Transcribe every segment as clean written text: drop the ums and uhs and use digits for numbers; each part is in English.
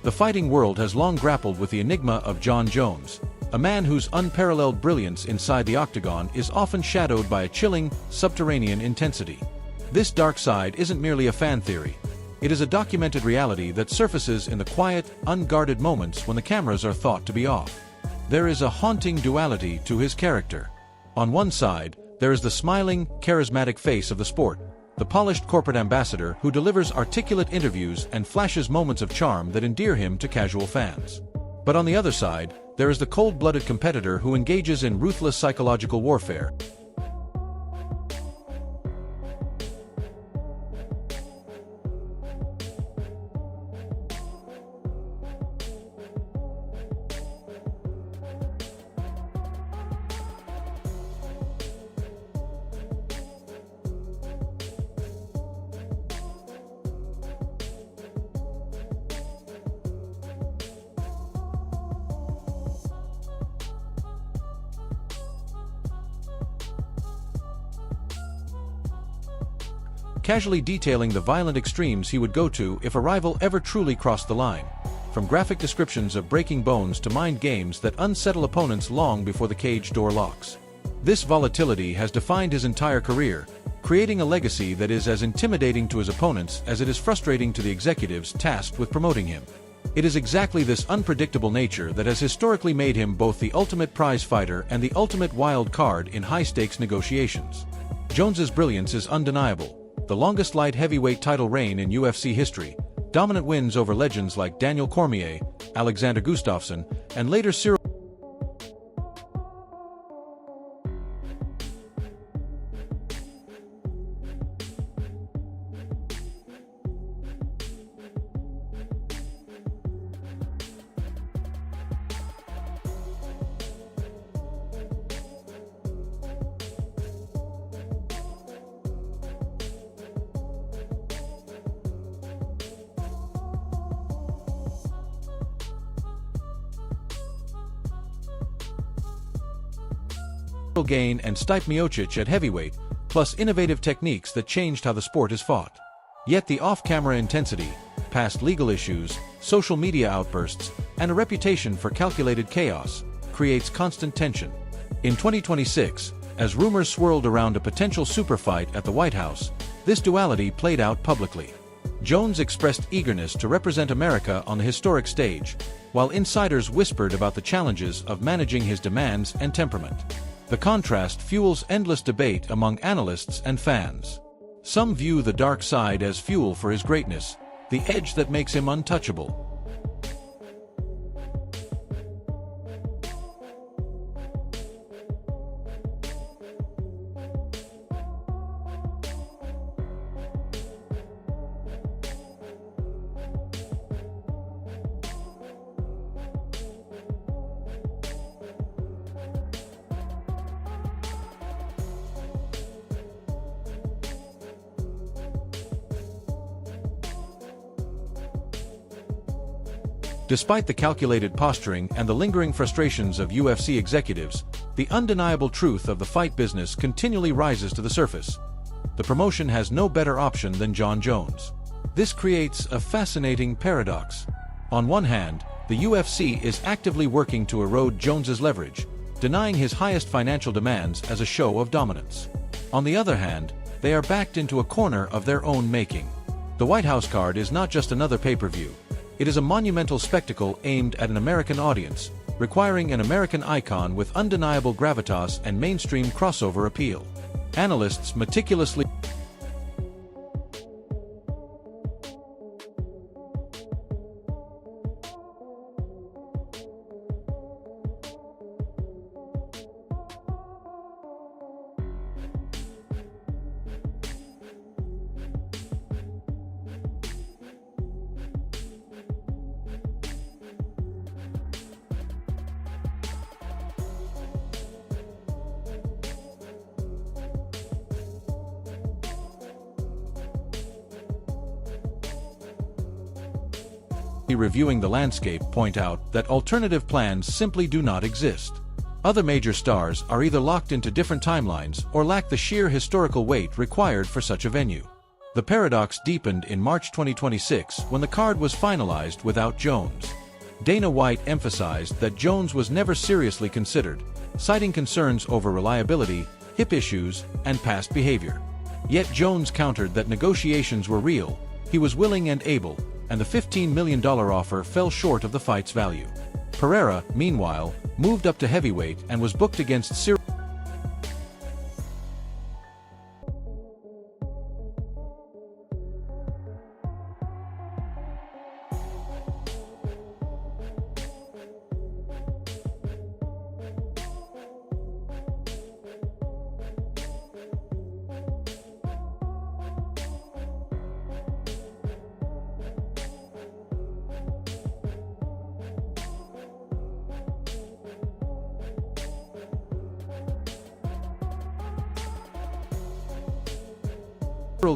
The fighting world has long grappled with the enigma of Jon Jones, a man whose unparalleled brilliance inside the octagon is often shadowed by a chilling, subterranean intensity. This dark side isn't merely a fan theory. It is a documented reality that surfaces in the quiet, unguarded moments when the cameras are thought to be off. There is a haunting duality to his character. On one side, there is the smiling, charismatic face of the sport, the polished corporate ambassador who delivers articulate interviews and flashes moments of charm that endear him to casual fans. But on the other side, there is the cold-blooded competitor who engages in ruthless psychological warfare. Casually detailing the violent extremes he would go to if a rival ever truly crossed the line, from graphic descriptions of breaking bones to mind games that unsettle opponents long before the cage door locks. This volatility has defined his entire career, creating a legacy that is as intimidating to his opponents as it is frustrating to the executives tasked with promoting him. It is exactly this unpredictable nature that has historically made him both the ultimate prize fighter and the ultimate wild card in high-stakes negotiations. Jones's brilliance is undeniable. The longest light heavyweight title reign in UFC history, dominant wins over legends like Daniel Cormier, Alexander Gustafsson, and later Cyril Gain and Stipe Miocic at heavyweight, plus innovative techniques that changed how the sport is fought. Yet the off-camera intensity, past legal issues, social media outbursts, and a reputation for calculated chaos creates constant tension. In 2026, as rumors swirled around a potential super fight at the White House, this duality played out publicly. Jones expressed eagerness to represent America on the historic stage, while insiders whispered about the challenges of managing his demands and temperament. The contrast fuels endless debate among analysts and fans. Some view the dark side as fuel for his greatness, the edge that makes him untouchable. Despite the calculated posturing and the lingering frustrations of UFC executives, the undeniable truth of the fight business continually rises to the surface. The promotion has no better option than Jon Jones. This creates a fascinating paradox. On one hand, the UFC is actively working to erode Jones's leverage, denying his highest financial demands as a show of dominance. On the other hand, they are backed into a corner of their own making. The White House card is not just another pay-per-view. It is a monumental spectacle aimed at an American audience, requiring an American icon with undeniable gravitas and mainstream crossover appeal. Analysts meticulously reviewing the landscape point out that alternative plans simply do not exist. Other major stars are either locked into different timelines or lack the sheer historical weight required for such a venue. The paradox deepened in March 2026 when the card was finalized without Jones. Dana White emphasized that Jones was never seriously considered, citing concerns over reliability, hip issues, and past behavior. Yet Jones countered that negotiations were real, he was willing and able, and the $15 million offer fell short of the fight's value. Pereira, meanwhile, moved up to heavyweight and was booked against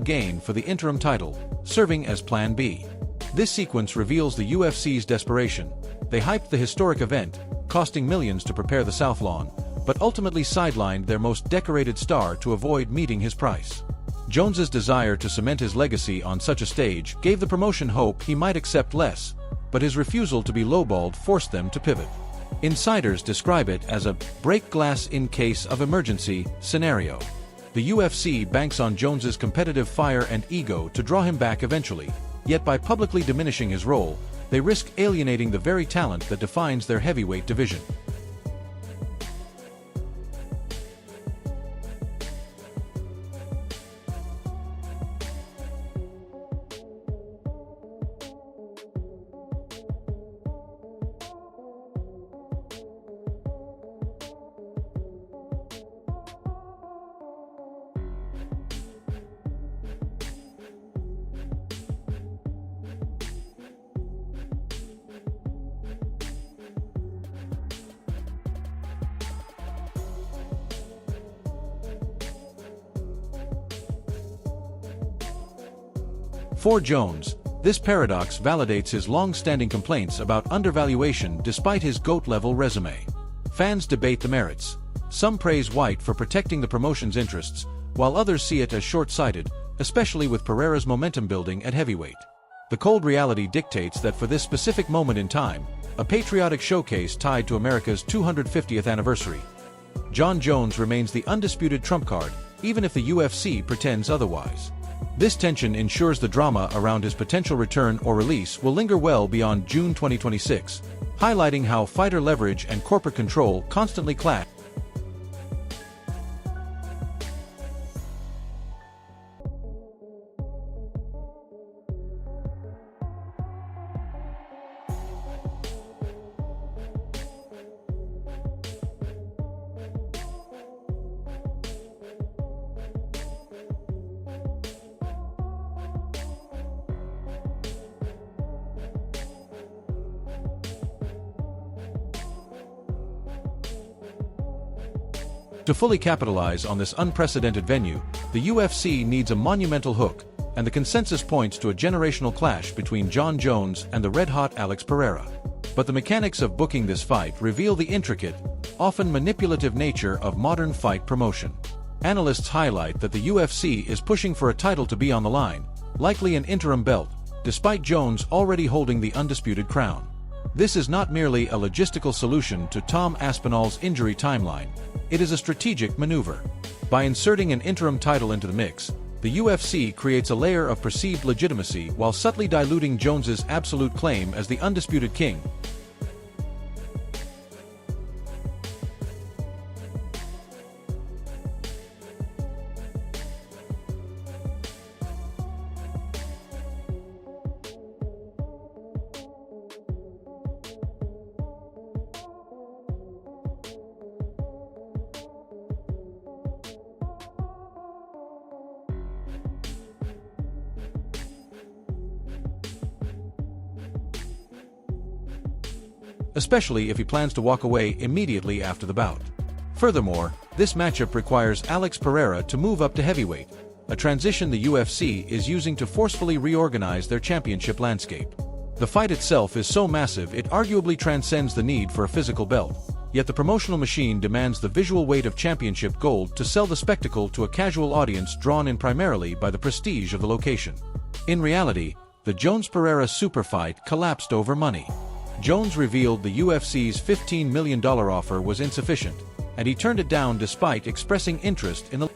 gain for the interim title, serving as Plan B. This sequence reveals the UFC's desperation. They hyped the historic event, costing millions to prepare the South Lawn, but ultimately sidelined their most decorated star to avoid meeting his price. Jones's desire to cement his legacy on such a stage gave the promotion hope he might accept less, but his refusal to be lowballed forced them to pivot. Insiders describe it as a break glass in case of emergency scenario. The UFC banks on Jones's competitive fire and ego to draw him back eventually, yet by publicly diminishing his role, they risk alienating the very talent that defines their heavyweight division. For Jones, this paradox validates his long-standing complaints about undervaluation despite his GOAT-level resume. Fans debate the merits. Some praise White for protecting the promotion's interests, while others see it as short-sighted, especially with Pereira's momentum building at heavyweight. The cold reality dictates that for this specific moment in time, a patriotic showcase tied to America's 250th anniversary, Jon Jones remains the undisputed trump card, even if the UFC pretends otherwise. This tension ensures the drama around his potential return or release will linger well beyond June 2026, highlighting how fighter leverage and corporate control constantly clash. To fully capitalize on this unprecedented venue, the UFC needs a monumental hook, and the consensus points to a generational clash between Jon Jones and the red-hot Alex Pereira. But the mechanics of booking this fight reveal the intricate, often manipulative nature of modern fight promotion. Analysts highlight that the UFC is pushing for a title to be on the line, likely an interim belt, despite Jones already holding the undisputed crown. This is not merely a logistical solution to Tom Aspinall's injury timeline, it is a strategic maneuver. By inserting an interim title into the mix, the UFC creates a layer of perceived legitimacy while subtly diluting Jones's absolute claim as the undisputed king. Especially if he plans to walk away immediately after the bout. Furthermore, this matchup requires Alex Pereira to move up to heavyweight, a transition the UFC is using to forcefully reorganize their championship landscape. The fight itself is so massive it arguably transcends the need for a physical belt, Yet the promotional machine demands the visual weight of championship gold to sell the spectacle to a casual audience drawn in primarily by the prestige of the location. In reality, the Jones-Pereira super fight collapsed over money. Jones revealed the UFC's $15 million offer was insufficient, and he turned it down despite expressing interest in the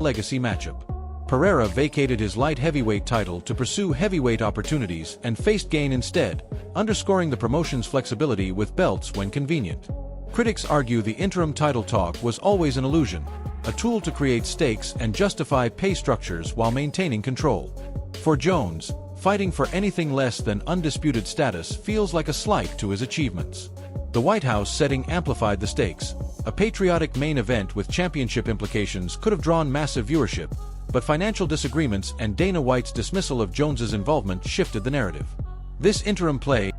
legacy matchup. Pereira vacated his light heavyweight title to pursue heavyweight opportunities and faced Gain instead, underscoring the promotion's flexibility with belts when convenient. Critics argue the interim title talk was always an illusion, a tool to create stakes and justify pay structures while maintaining control. For Jones, fighting for anything less than undisputed status feels like a slight to his achievements. The White House setting amplified the stakes. A patriotic main event with championship implications could have drawn massive viewership, but financial disagreements and Dana White's dismissal of Jones's involvement shifted the narrative. This interim play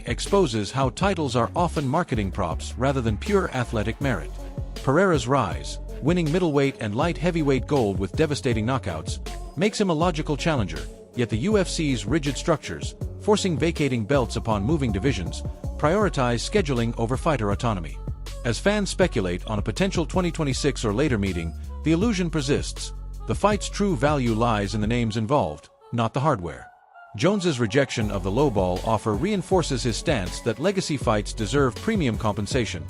exposes how titles are often marketing props rather than pure athletic merit. Pereira's rise, winning middleweight and light heavyweight gold with devastating knockouts, makes him a logical challenger, yet the UFC's rigid structures, forcing vacating belts upon moving divisions, prioritize scheduling over fighter autonomy. As fans speculate on a potential 2026 or later meeting, the illusion persists. The fight's true value lies in the names involved, not the hardware. Jones's rejection of the lowball offer reinforces his stance that legacy fights deserve premium compensation,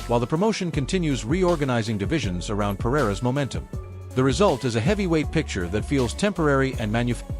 while the promotion continues reorganizing divisions around Pereira's momentum. The result is a heavyweight picture that feels temporary and manufactured.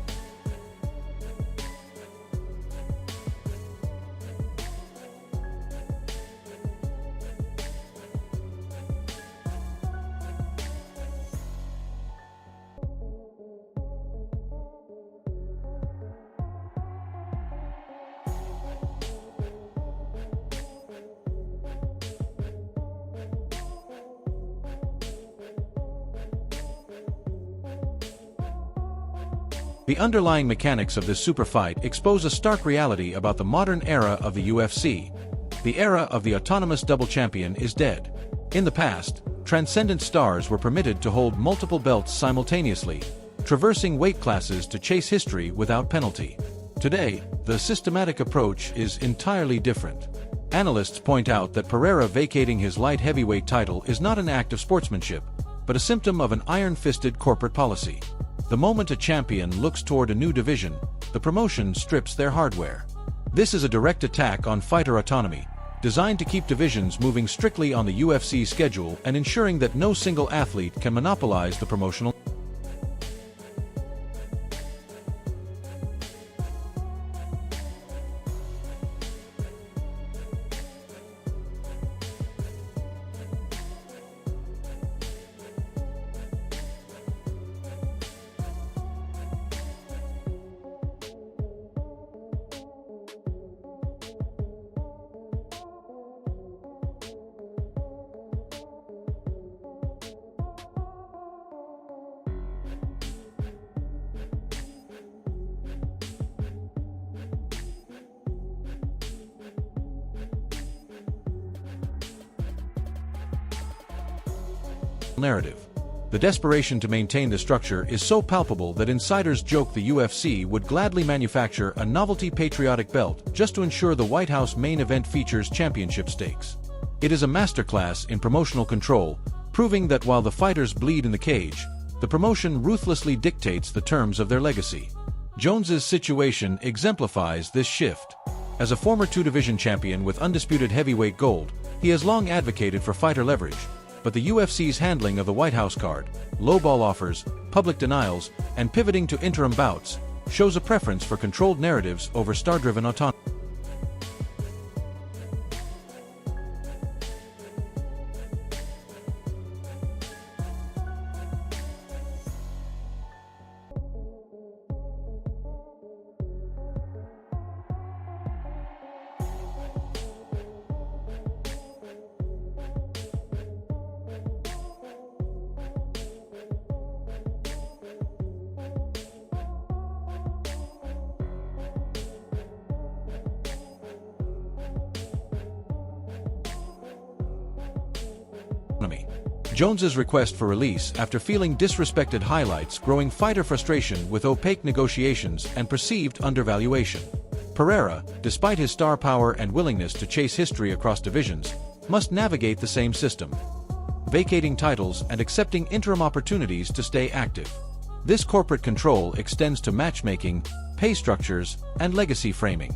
The underlying mechanics of this super fight expose a stark reality about the modern era of the UFC. The era of the autonomous double champion is dead. In the past, transcendent stars were permitted to hold multiple belts simultaneously, traversing weight classes to chase history without penalty. Today, the systematic approach is entirely different. Analysts point out that Pereira vacating his light heavyweight title is not an act of sportsmanship, but a symptom of an iron-fisted corporate policy. The moment a champion looks toward a new division, the promotion strips their hardware. This is a direct attack on fighter autonomy, designed to keep divisions moving strictly on the UFC schedule and ensuring that no single athlete can monopolize the promotional narrative. The desperation to maintain the structure is so palpable that insiders joke the UFC would gladly manufacture a novelty patriotic belt just to ensure the White House main event features championship stakes. It is a masterclass in promotional control, proving that while the fighters bleed in the cage, the promotion ruthlessly dictates the terms of their legacy. Jones's situation exemplifies this shift. As a former two-division champion with undisputed heavyweight gold, he has long advocated for fighter leverage, but the UFC's handling of the White House card, lowball offers, public denials, and pivoting to interim bouts shows a preference for controlled narratives over star-driven autonomy. Jones's request for release after feeling disrespected highlights growing fighter frustration with opaque negotiations and perceived undervaluation. Pereira, despite his star power and willingness to chase history across divisions, must navigate the same system, vacating titles and accepting interim opportunities to stay active. This corporate control extends to matchmaking, pay structures, and legacy framing.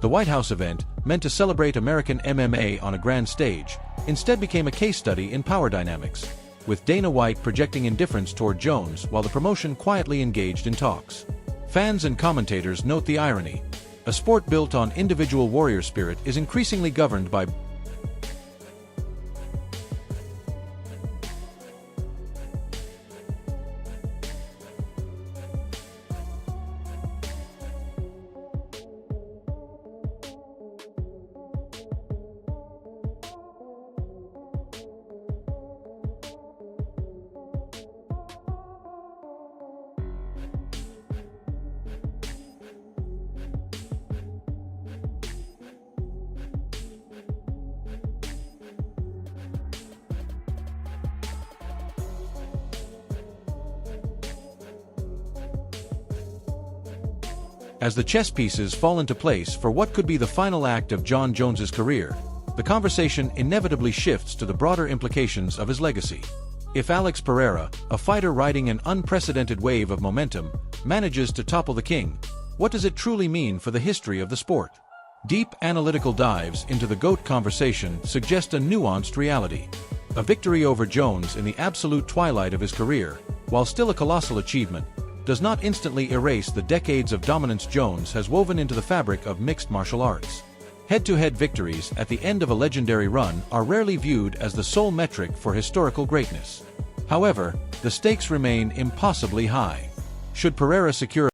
The White House event, meant to celebrate American MMA on a grand stage, instead became a case study in power dynamics, with Dana White projecting indifference toward Jones while the promotion quietly engaged in talks. Fans and commentators note the irony. A sport built on individual warrior spirit is increasingly governed by As the chess pieces fall into place for what could be the final act of Jon Jones's career, the conversation inevitably shifts to the broader implications of his legacy. If Alex Pereira, a fighter riding an unprecedented wave of momentum, manages to topple the king, what does it truly mean for the history of the sport? Deep analytical dives into the GOAT conversation suggest a nuanced reality. A victory over Jones in the absolute twilight of his career, while still a colossal achievement, does not instantly erase the decades of dominance Jones has woven into the fabric of mixed martial arts. Head-to-head victories at the end of a legendary run are rarely viewed as the sole metric for historical greatness. However, the stakes remain impossibly high. Should Pereira secure